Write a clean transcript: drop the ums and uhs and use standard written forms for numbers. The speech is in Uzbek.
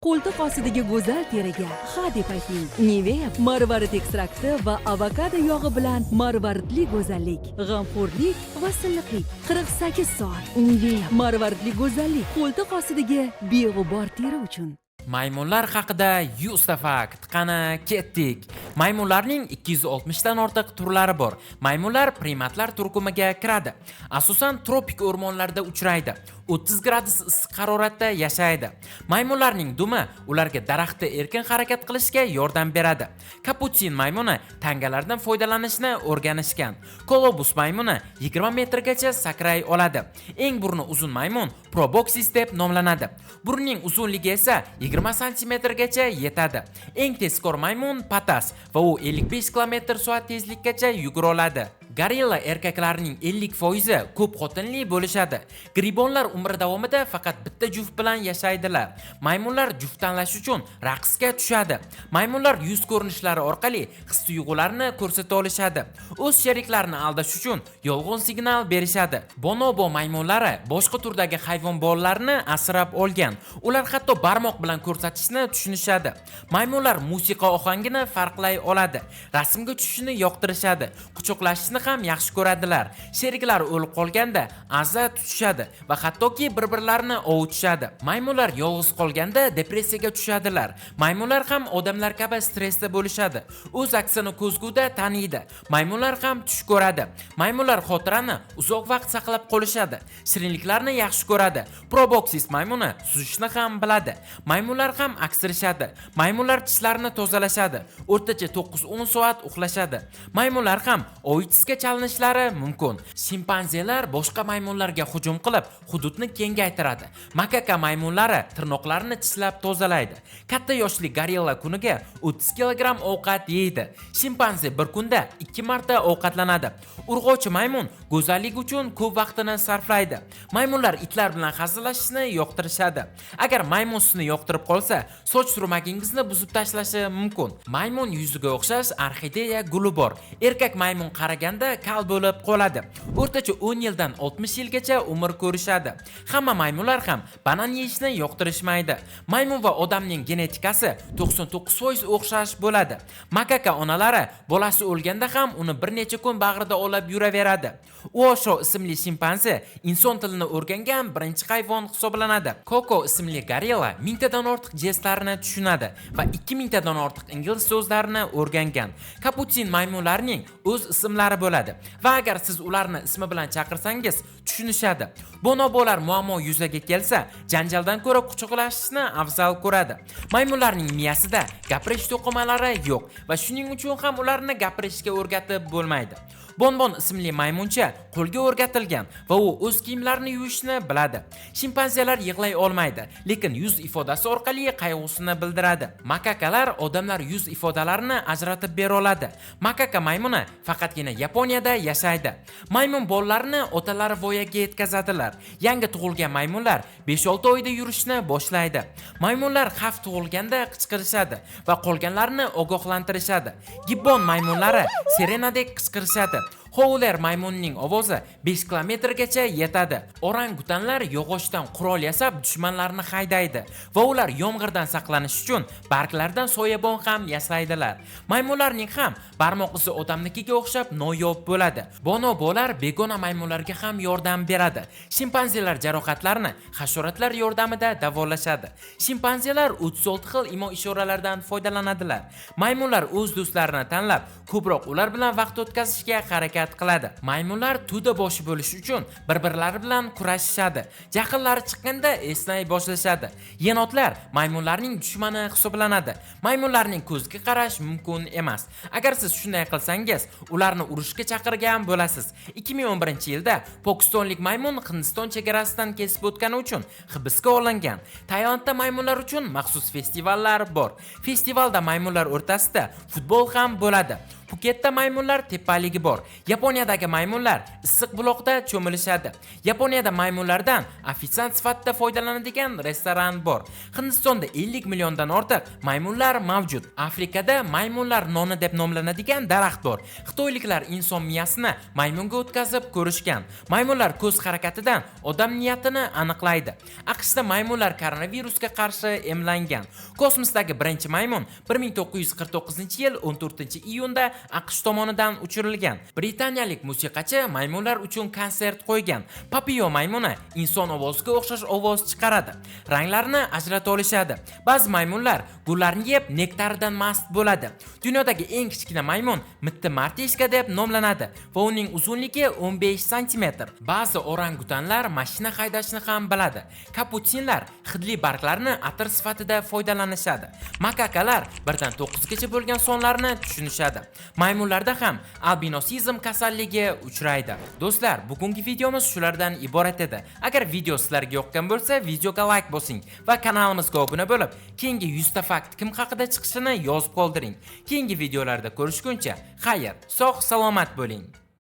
Qo'ltiq ostidagi go'zal teriga hadeb ayting. Nivea marvarid ekstrakti va avokado yog'i bilan marvaridli go'zallik, g'amxo'rlik va silliqlik. 48 soat. Nivea marvaridli go'zallik qo'ltiq ostidagi beg'ubor teri uchun. Maymunlar haqida 100 ta fakt. Qani ketdik. Maymunlarning 260 dan ortiq turlari bor. Maymunlar primatlar turkumiga kiradi. Asosan tropik o'rmonlarda uchraydi. 30 gradus issiq haroratda yashaydi. Maymunlarning dumi ularga daraxtda erkin harakat qilishga yordam beradi. Kaputsin maymuni tangalardan foydalanishni o'rganishgan. Kolobus maymuni 20 metrgacha sakray oladi. Eng burni uzun maymun Proboscis deb nomlanadi. Burnining uzunligi esa 20 santimetrgacha yetadi. Eng tezkor maymun Patas va u 55 km/soat tezlikkacha yugura oladi. Gorilla erkaklarining 50% ko'p xotinli bo'lishadi. Gribonlar umri davomida faqat bitta juft bilan yashaydilar. Maymunlar juft tanlash uchun raqsga tushadi. Maymunlar yuz ko'rinishlari orqali his-tuyg'ularni ko'rsata olishadi. O'z sheriklarini aldash uchun yolg'on signal berishadi. Bonobo maymunlari boshqa turdagi hayvon bolalarini asrab olgan. Ular hatto barmoq bilan ko'rsatishni tushunishadi. Maymunlar musiqa ohangini farqlay oladi. Rasmga tushishni yoqtirishadi. Quchoqlashishni ham yaxshi ko'radilar. Sheriklari o'lib qolganda aza tutishadi va hattoki bir-birlarini ovutishadi. Maymunlar yolg'iz qolganda depressiyaga tushadilar. Maymunlar ham odamlar kabi stressda bo'lishadi. O'z aksini ko'zguda taniydi. Maymunlar ham tush ko'radi. Maymunlar xotirani uzoq vaqt saqlab qolishadi. Shirinliklarni yaxshi ko'radi. Proboscis maymuni suzishni ham biladi. Maymunlar ham aksirishadi. Maymunlar tishlarini tozalashadi. O'rtacha 9-10 soat uxlashadi. Maymunlar ham oitisga chalinishlari mumkin. Shimpanzelar boshqa maymunlarga hujum qilib, hududni kengaytiradi. Makaka maymunlari tirnoqlarini tishlab tozalaydi. Katta yoshli gorilla kuniga 30 kg ovqat yeydi. Shimpanze bir kunda 2 marta ovqatlanadi. Urg'ovchi maymun go'zallik uchun ko'p vaqtini sarflaydi. Maymunlar itlar bilan hazillashishni yoqtirishadi. Agar maymun sizni yoqtirib qolsa, soch turmagingizni buzib tashlashi mumkin. Maymun yuziga o'xshash orxideya guli bor. Erkak maymun qaraganda kal bo'lib qoladi. O'rtacha 10 yildan 60 yilgacha umr ko'rishadi. Hamma maymunlar ham banan yeyishni yoqtirishmaydi. Maymun va odamning genetikasi 99% o'xshash bo'ladi. Makaka onalari bolasi o'lganda ham uni bir necha kun bag'rida olib yuraveradi. Uosho ismli shimpanze inson tilini o'rgangan birinchi hayvon hisoblanadi. Koko ismli gorilla 1000 tadan ortiq jestlarni tushunadi va 2000 tadan ortiq ingliz so'zlarini o'rgangan. Kaputsin maymunlarning o'z ismlari bo'ladi va agar siz ularni ismi bilan chaqirsangiz tushunishadi. Bonobolar muammo yuzaga kelsa, janjaldan ko'ra quchoqlashishni afzal ko'radi. Maymunlarning miyasida gapirish to'qimalari yo'q va shuning uchun ham ularni gapirishga o'rgatib bo'lmaydi. Bonbon ismli maymuncha qo'lga o'rgatilgan va u o'z kiyimlarini yuvishni biladi. Shimpanzelar yig'lay olmaydi, lekin yuz ifodasi orqali qayg'usini bildiradi. Makakalar odamlar yuz ifodalarini ajratib bera oladi. Makaka maymuni faqatgina Yaponiyada yashaydi. Maymun bolalarini otalari voyaga yetkazadilar. Yangi tug'ilgan maymunlar 5-6 oyda yurishni boshlaydi. Maymunlar xavf tug'ilganda qichqirishadi va qolganlarni ogohlantirishadi. Gibbon maymunlari sirenadek qichqirishadi. Howler maymunining ovozi 5 kilometrgacha yetadi. Orangutanlar yog'ochdan qurol yasab dushmanlarni haydaydi va ular yomg'irdan saqlanish uchun barglardan soyabon ham yasaydilar. Maymunlarning ham barmoq izi odamnikiga o'xshab noyob bo'ladi. Bonobolar begona maymunlarga ham yordam beradi. Shimpanzelar jarohatlarni hasharotlar yordamida davolashadi. Shimpanzelar 36 xil imo-ishoralardan foydalanadilar. Maymunlar o'z do'stlarini tanlab, ko'proq ular bilan vaqt o'tkazishga harakat qiladi. Maymunlar to'da boshi bo'lish uchun bir-birlari bilan kurashishadi. Jahllari chiqqanda esnay boshlashadi. Yenotlar maymunlarning dushmani hisoblanadi. Maymunlarning ko'ziga qarash mumkin emas. Agar siz shunday qilsangiz, ularni urushga chaqirgan bo'lasiz. 2011-yilda Pokistonlik maymun Hindiston chegarasidan kesib o'tgani uchun hibsga olingan. Tailandda maymunlar uchun maxsus festivallar bor. Festivalda maymunlar o'rtasida futbol ham bo'ladi. Puketda maymunlar tepaligi bor. Yaponiyadagi maymunlar issiq buloqda cho'milishadi. Yaponiyada maymunlardan ofitsiant sifatida foydalanadigan restoran bor. Hindistonda 50 milliondan ortiq maymunlar mavjud. Afrikada maymunlar noni deb nomlanadigan daraxt bor. Xitoyliklar inson miyasini maymunga o'tkazib ko'rishgan. Maymunlar ko'z harakatidan odam niyatini aniqlaydi. AQShda maymunlar koronavirusga qarshi emlangan. Kosmosdagi birinchi maymun 1949-yil 14-iyunda AQSh tomonidan uchirilgan. Britaniyalik musiqachi maymunlar uchun konsert qo'ygan. Papio maymuni inson ovoziga o'xshash ovoz chiqaradi. Ranglarni ajrata olishadi. Ba'zi maymunlar gullarni yeb nektaridan mast bo'ladi. Dunyodagi eng kichkina maymun mitti martishka deb nomlanadi va uning uzunligi 15 sm. Ba'zi orangutanlar mashina haydashni ham biladi. Kapuchinlar hidli barglarni atir sifatida foydalanishadi. Makakalar 1dan 9 gacha bo'lgan sonlarni tushunishadi. Maymunlarda ham albinosizm kasalligi uchraydi. Do'stlar, bugungi videomiz shulardan iborat edi. Agar video sizlarga yoqqan bo'lsa, videoga like bosing va kanalimizga obuna bo'lib, keyingi 100 ta fakt kim haqida chiqishini yozib qoldiring. Keyingi videolarda ko'rishguncha, xayr, sog' salomat bo'ling.